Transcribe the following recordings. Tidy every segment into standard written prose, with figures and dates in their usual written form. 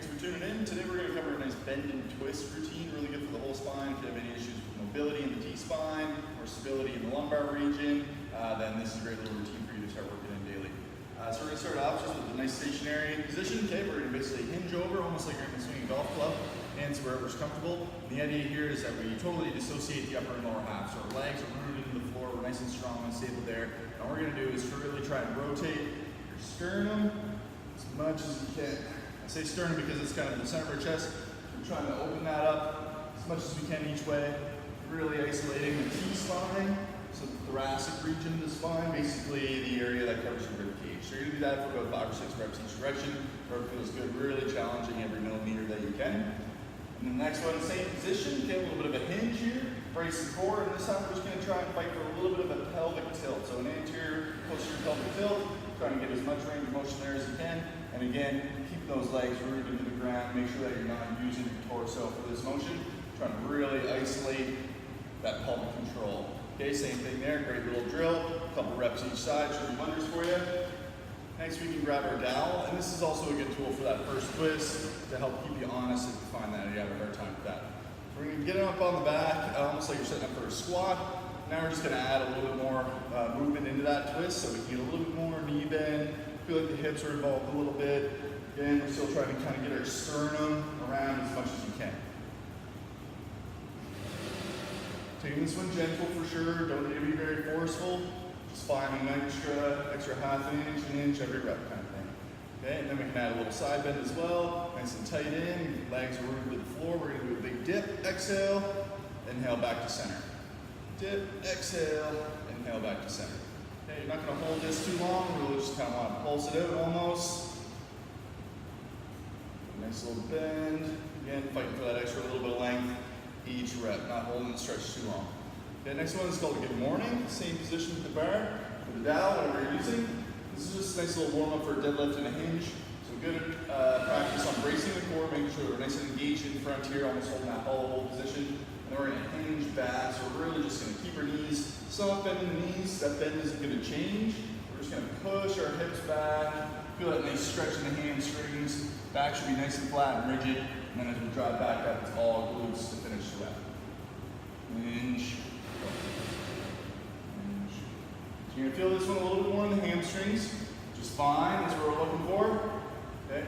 Thanks for tuning in. Today we're going to cover a nice bend and twist routine, really good for the whole spine. If you have any issues with mobility in the T-spine or stability in the lumbar region, then this is a great little routine for you to start working in daily. So we're going to start off just with a nice stationary position. Okay, we're going to basically hinge over, almost like you're going to swing a golf club, hands wherever's comfortable. And the idea here is that we totally dissociate the upper and lower half. So our legs are rooted into the floor, we're nice and strong and stable there. And what we're going to do is to really try and rotate your sternum as much as you can. I say sternum because it's kind of the center of our chest. We're trying to open that up as much as we can each way, really isolating the T-spine, so the thoracic region of the spine, basically the area that covers your rib cage. So you're going to do that for about 5 or 6 reps each direction, where it feels good, really challenging every millimeter that you can. And the next one, same position, get a little bit of a hinge here, brace the core, and this time we're just going to try and fight for a little bit of a pelvic tilt. So an anterior, posterior pelvic tilt, trying to get as much range of motion there as you can. And again, keep those legs rooted into the ground. Make sure that you're not using your torso for this motion. Trying to really isolate that pelvic control. Okay, same thing there. Great little drill. A couple reps each side. Should do wonders for you. Next, we can grab our dowel. And this is also a good tool for that first twist to help keep you honest if you find that you have a hard time with that. We're going to get it up on the back, almost like you're setting up for a squat. Now we're just going to add a little bit more movement into that twist so we can get a little bit more knee bend. Feel like the hips are involved a little bit. Again, we're still trying to kind of get our sternum around as much as you can. Taking this one gentle for sure. Don't need to be very forceful. Just find an extra half inch, an inch every rep kind of thing. Okay, and then we can add a little side bend as well. Nice and tight in. Legs are rooted to the floor. We're going to do a big dip. Exhale. Inhale back to center. Dip. Exhale. Inhale back to center. Okay, you're not going to hold this too long. Really just kind of want to pulse it out almost. Nice little bend. Again, fighting for that extra little bit of length each rep, not holding the stretch too long. Okay, next one is called Good Morning. Same position with the bar. For the dowel, whatever you're using. This is just a nice little warm up for a deadlift and a hinge. So good practice on bracing the core, making sure we're nice and engaged in front here, almost holding that hollow hold position. And then we're going to hinge back. So we're really just going to keep our knees soft bend in the knees. That bend isn't going to change. We're just going to push our hips back. Feel that nice stretch in the hamstrings. Back should be nice and flat and rigid. And then as we drive back up, it's all glutes to finish the rep. Hinge. Hinge. So you're going to feel this one a little bit more in the hamstrings. Just fine. That's what we're looking for. Okay.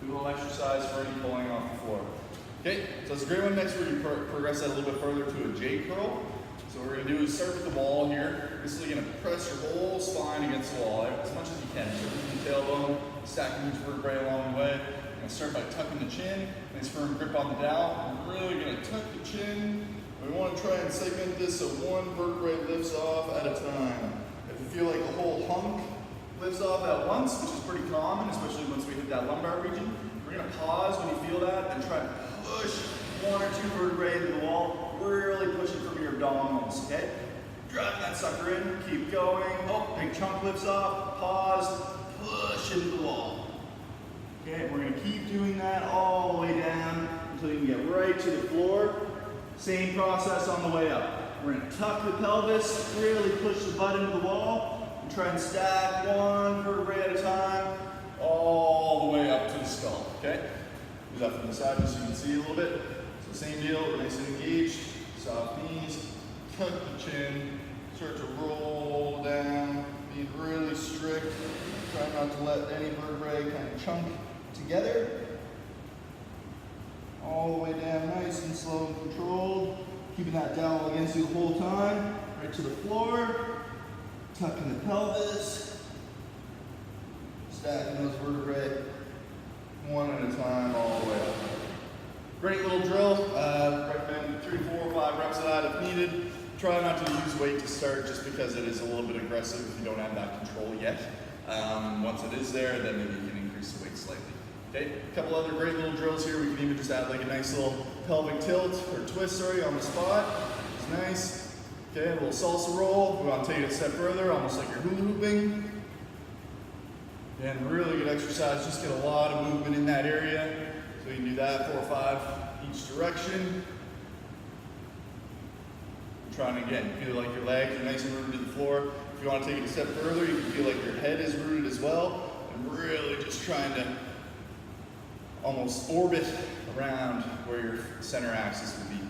Do a little exercise for any pulling off the floor. Okay. So it's a great one. Next, we're going to progress that a little bit further to a J curl. So what we're going to do is start with the wall here. Basically going to press your whole spine against the wall as much as you can. So using the tailbone, stacking each vertebrae along the way. You're going to start by tucking the chin. Nice firm grip on the dowel. We're really going to tuck the chin. We want to try and segment this so one vertebrae lifts off at a time. If you feel like the whole hunk lifts off at once, which is pretty common, especially once we hit that lumbar region, we're going to pause when you feel that and try to push 1 or 2 vertebrae into the wall. Really pushing from your abdominals, okay? Driving that sucker in, keep going. Oh, big chunk lifts off, pause, push into the wall. Okay, we're gonna keep doing that all the way down until you can get right to the floor. Same process on the way up. We're gonna tuck the pelvis, really push the butt into the wall, and try and stack 1 vertebrae at a time, all the way up to the skull, okay? Do that from the side just so you can see a little bit. So same deal, we're nice and engaged, soft knees, tuck the chin, start to roll down, being really strict, try not to let any vertebrae kind of chunk together. All the way down, nice and slow and controlled, keeping that dowel against you the whole time, right to the floor, tucking the pelvis, stacking those vertebrae, 1 at a time, all the way up. Great little drill. Recommend 3, 4, 5 reps of that if needed. Try not to use weight to start just because it is a little bit aggressive if you don't have that control yet. Once it is there, then maybe you can increase the weight slightly. Okay, a couple other great little drills here. We can even just add like a nice little pelvic tilt or twist, on the spot. It's nice. Okay, a little salsa roll. We want to take it a step further, almost like you're hula hooping. And really good exercise. Just get a lot of movement in that area. So you can do that 4 or 5 each direction. Trying to, again, feel like your legs are nice and rooted to the floor. If you want to take it a step further, you can feel like your head is rooted as well. And really just trying to almost orbit around where your center axis would be.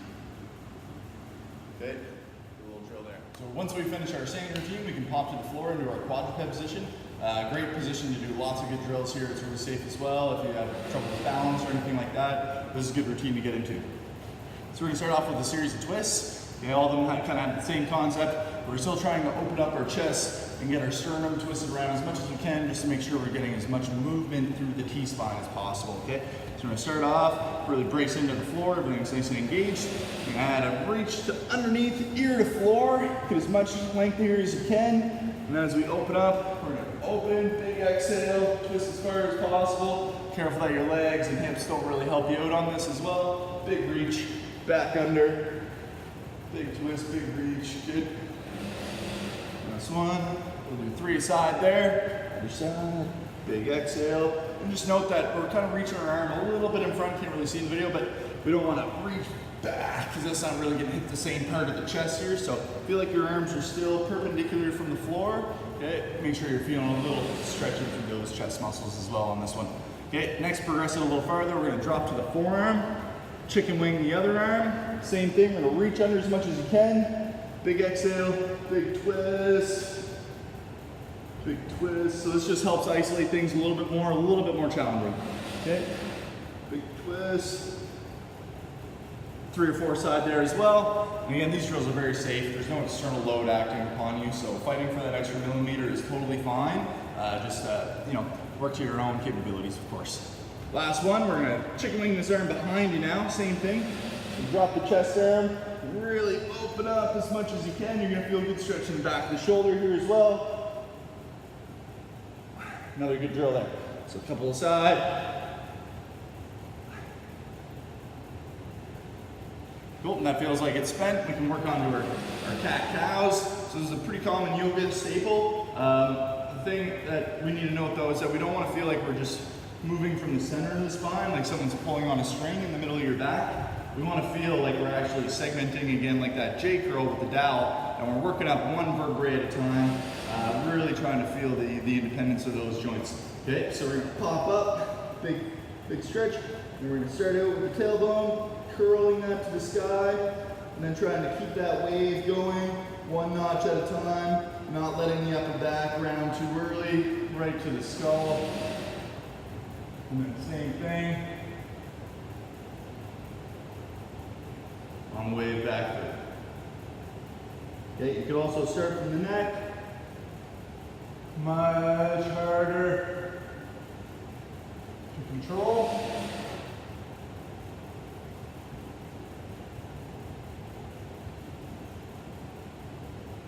Okay, a little drill there. So once we finish our standing routine, we can pop to the floor into our quadruped position. Great position to do lots of good drills here. It's really safe as well if you have trouble with balance or anything like that. This is a good routine to get into. So we're going to start off with a series of twists. Okay, all of them kind of have the same concept. We're still trying to open up our chest and get our sternum twisted around as much as we can, just to make sure we're getting as much movement through the T-spine as possible, okay? So we're going to start off, really brace into the floor, everything's nice and engaged. You're going to add a reach to underneath, ear to floor, get as much length here as you can. And then as we open up, we're going to open, big exhale, twist as far as possible. Careful that your legs and hips don't really help you out on this as well. Big reach, back under, big twist, big reach, good. Last one, we'll do 3 aside there, other side, big exhale. And just note that we're kind of reaching our arm a little bit in front, can't really see in the video, but we don't want to reach back because that's not really going to hit the same part of the chest here. So feel like your arms are still perpendicular from the floor. Okay, make sure you're feeling a little stretching through those chest muscles as well on this one. Okay, next progress it a little farther, we're going to drop to the forearm, chicken wing the other arm. Same thing, we're going to reach under as much as you can. Big exhale, big twist, big twist. So this just helps isolate things a little bit more challenging. Okay, big twist. 3 or 4 side there as well. And again, these drills are very safe. There's no external load acting upon you, so fighting for that extra millimeter is totally fine. You know, work to your own capabilities, of course. Last one, we're gonna chicken wing this arm behind you now. Same thing. You drop the chest arm, really open up as much as you can. You're gonna feel a good stretch in the back of the shoulder here as well. Another good drill there. So a couple aside. Cool, and that feels like it's spent. We can work on to our cat-cows. So this is a pretty common yoga staple. The thing that we need to note though is that we don't want to feel like we're just moving from the center of the spine, like someone's pulling on a string in the middle of your back. We want to feel like we're actually segmenting again like that J curl with the dowel, and we're working up one vertebrae at a time, really trying to feel the independence of those joints. Okay, so we're going to pop up, big stretch, and we're going to start out with the tailbone, curling that to the sky, and then trying to keep that wave going, one notch at a time, not letting the upper back round too early, right to the skull. And then same thing. On the way back through. Okay, you can also start from the neck. Much harder to control.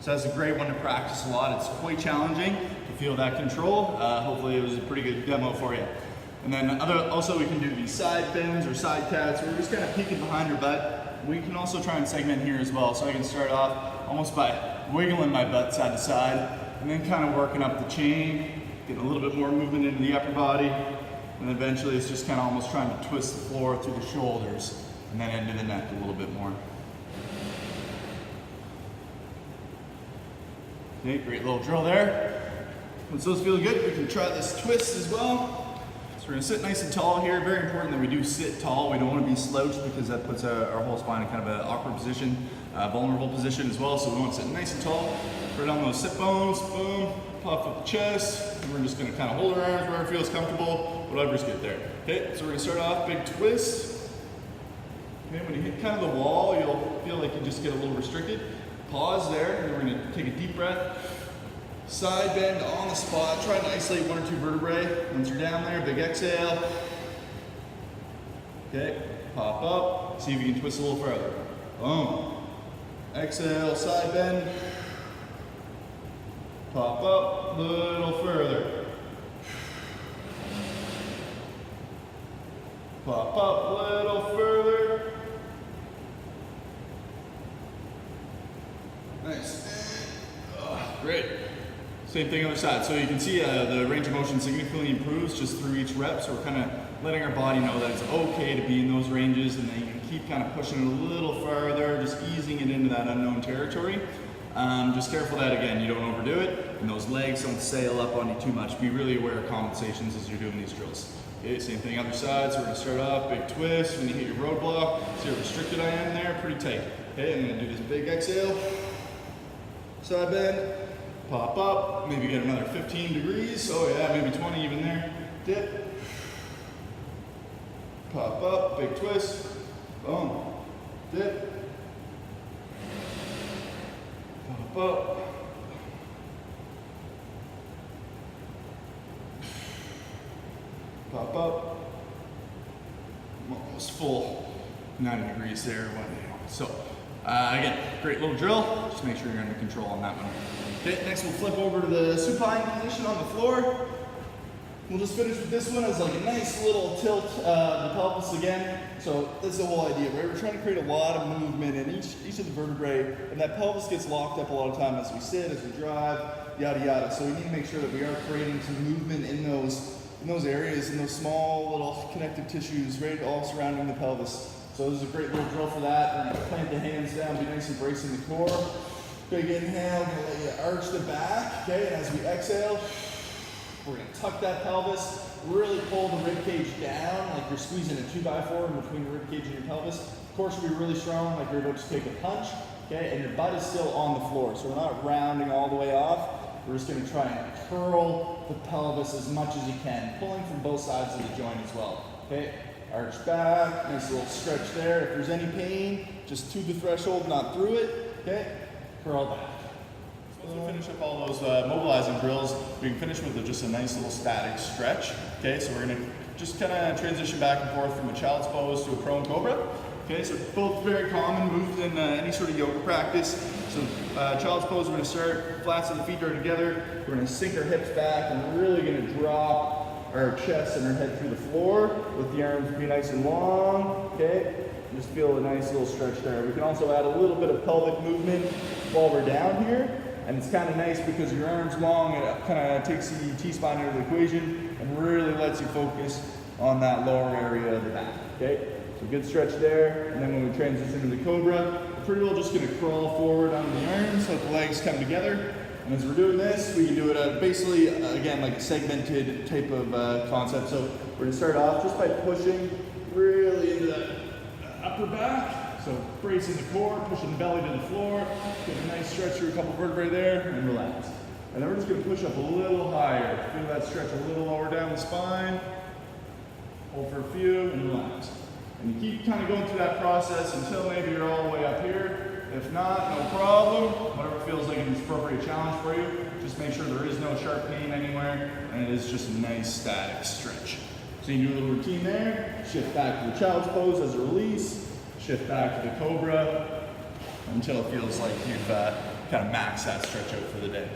So that's a great one to practice a lot. It's quite challenging to feel that control. Hopefully it was a pretty good demo for you. And then also we can do these side bends or side cats where we're just kind of peeking behind your butt. We can also try and segment here as well. So I can start off almost by wiggling my butt side to side and then kind of working up the chain, getting a little bit more movement into the upper body. And then eventually it's just kind of almost trying to twist the floor through the shoulders and then into the neck a little bit more. Okay, great little drill there. Once those feel good, we can try this twist as well. So we're gonna sit nice and tall here. Very important that we do sit tall. We don't wanna be slouched because that puts our whole spine in kind of an awkward position, vulnerable position as well. So we wanna sit nice and tall. Right on those sit bones, boom, puff up the chest. And we're just gonna kind of hold our arms wherever it feels comfortable, whatever's good there. Okay, so we're gonna start off, big twist. Okay, when you hit kind of the wall, you'll feel like you just get a little restricted. Pause there, and then we're gonna take a deep breath. Side bend on the spot. Try and isolate 1 or 2 vertebrae. Once you're down there, big exhale. Okay, pop up. See if you can twist a little further. Boom. Exhale, side bend. Pop up, a little further. Pop up, a little further. Nice. Great. Same thing other side. So you can see the range of motion significantly improves just through each rep. So we're kind of letting our body know that it's okay to be in those ranges, and then you can keep kind of pushing it a little farther, just easing it into that unknown territory. Just careful that, again, you don't overdo it, and those legs don't sail up on you too much. Be really aware of compensations as you're doing these drills. Okay, same thing other side. So we're gonna start off, big twist. When you hit your roadblock, see how restricted I am there? Pretty tight. Okay, I'm gonna do this big exhale. Side bend, pop up, maybe get another 15 degrees. Oh yeah, maybe 20 even there. Dip. Pop up, big twist. Boom. Dip. Pop up. Pop up. I'm almost full 90 degrees there. So again, great little drill. Just make sure you're under control on that one. Okay, next we'll flip over to the supine position on the floor. We'll just finish with this one as like a nice little tilt the pelvis again. So that's the whole idea, right? We're trying to create a lot of movement in each of the vertebrae, and that pelvis gets locked up a lot of time as we sit, as we drive, yada yada. So we need to make sure that we are creating some movement in those areas, in those small little connective tissues, right, all surrounding the pelvis. So this is a great little drill for that. We're gonna plant the hands down, be nice and bracing the core. Big inhale, gonna let you arch the back, okay? And as we exhale, we're gonna tuck that pelvis, really pull the rib cage down, like you're squeezing a 2x4 in between your rib cage and your pelvis. Core should be really strong, like you're about to take a punch, okay? And your butt is still on the floor, so we're not rounding all the way off. We're just gonna try and curl the pelvis as much as you can, pulling from both sides of the joint as well, okay? Arch back, nice little stretch there. If there's any pain, just to the threshold, not through it, okay? Curl back. Once we finish up all those mobilizing drills, we can finish with just a nice little static stretch. Okay, so we're gonna just kind of transition back and forth from a child's pose to a prone cobra. Okay, so both very common moves in any sort of yoga practice. So child's pose, we're gonna start, flats of the feet are together. We're gonna sink our hips back and we're really gonna drop our chest and our head through the floor with the arms be nice and long, okay? Just feel a nice little stretch there. We can also add a little bit of pelvic movement while we're down here. And it's kind of nice because your arm's long, it kind of takes the T-spine out of the equation and really lets you focus on that lower area of the back, okay? So good stretch there. And then when we transition to the cobra, we're pretty well just gonna crawl forward onto the arms, let the legs come together. And as we're doing this, we can do it basically, again, like a segmented type of concept. So we're gonna start off just by pushing really into that upper back. So bracing the core, pushing the belly to the floor, get a nice stretch through a couple vertebrae there, and relax. And then we're just gonna push up a little higher. Feel that stretch a little lower down the spine. Hold for a few, and relax. And you keep kind of going through that process until maybe you're all the way up here. If not, no problem. Whatever feels like an appropriate challenge for you. Just make sure there is no sharp pain anywhere, and it is just a nice static stretch. So you can do a little routine there. Shift back to the child's pose as a release. Shift back to the cobra until it feels like you've kind of maxed that stretch out for the day.